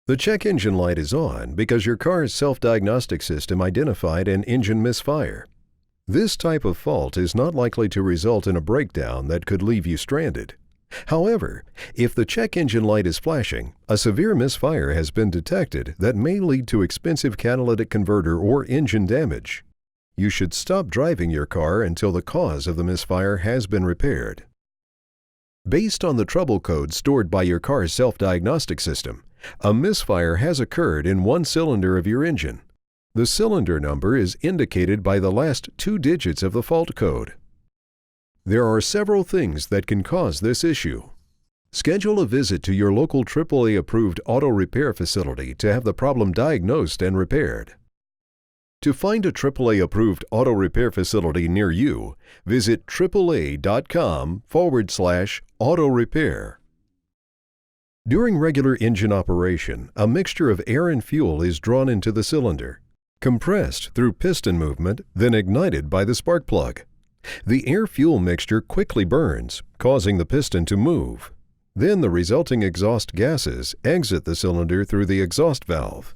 The check engine light is on because your car's self-diagnostic system identified an engine misfire. This type of fault is not likely to result in a breakdown that could leave you stranded. However, if the check engine light is flashing, a severe misfire has been detected that may lead to expensive catalytic converter or engine damage. You should stop driving your car until the cause of the misfire has been repaired. Based on the trouble code stored by your car's self-diagnostic system, a misfire has occurred in one cylinder of your engine. The cylinder number is indicated by the last 2 digits of the fault code. There are several things that can cause this issue. Schedule a visit to your local AAA-approved auto repair facility to have the problem diagnosed and repaired. To find a AAA-approved auto repair facility near you, visit AAA.com/auto repair. During regular engine operation, a mixture of air and fuel is drawn into the cylinder, compressed through piston movement, then ignited by the spark plug. The air-fuel mixture quickly burns, causing the piston to move. Then the resulting exhaust gases exit the cylinder through the exhaust valve.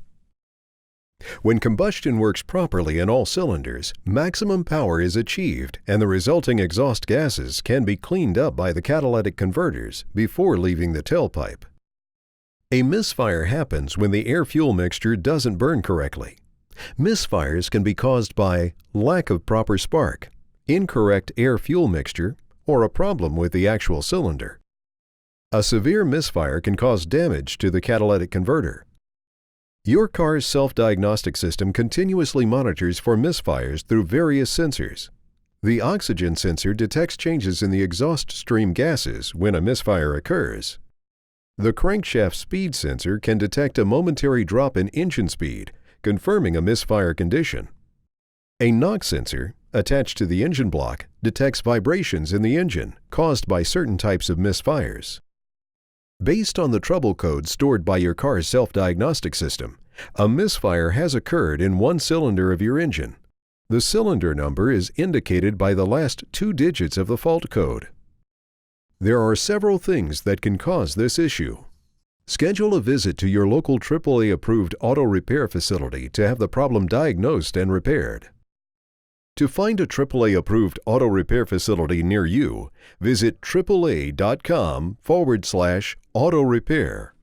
When combustion works properly in all cylinders, maximum power is achieved and the resulting exhaust gases can be cleaned up by the catalytic converters before leaving the tailpipe. A misfire happens when the air-fuel mixture doesn't burn correctly. Misfires can be caused by lack of proper spark, incorrect air-fuel mixture, or a problem with the actual cylinder. A severe misfire can cause damage to the catalytic converter. Your car's self-diagnostic system continuously monitors for misfires through various sensors. The oxygen sensor detects changes in the exhaust stream gases when a misfire occurs. The crankshaft speed sensor can detect a momentary drop in engine speed, confirming a misfire condition. A knock sensor, attached to the engine block, detects vibrations in the engine caused by certain types of misfires. Based on the trouble code stored by your car's self-diagnostic system, a misfire has occurred in one cylinder of your engine. The cylinder number is indicated by the last 2 digits of the fault code. There are several things that can cause this issue. Schedule a visit to your local AAA-approved auto repair facility to have the problem diagnosed and repaired. To find a AAA-approved auto repair facility near you, visit AAA.com/auto repair.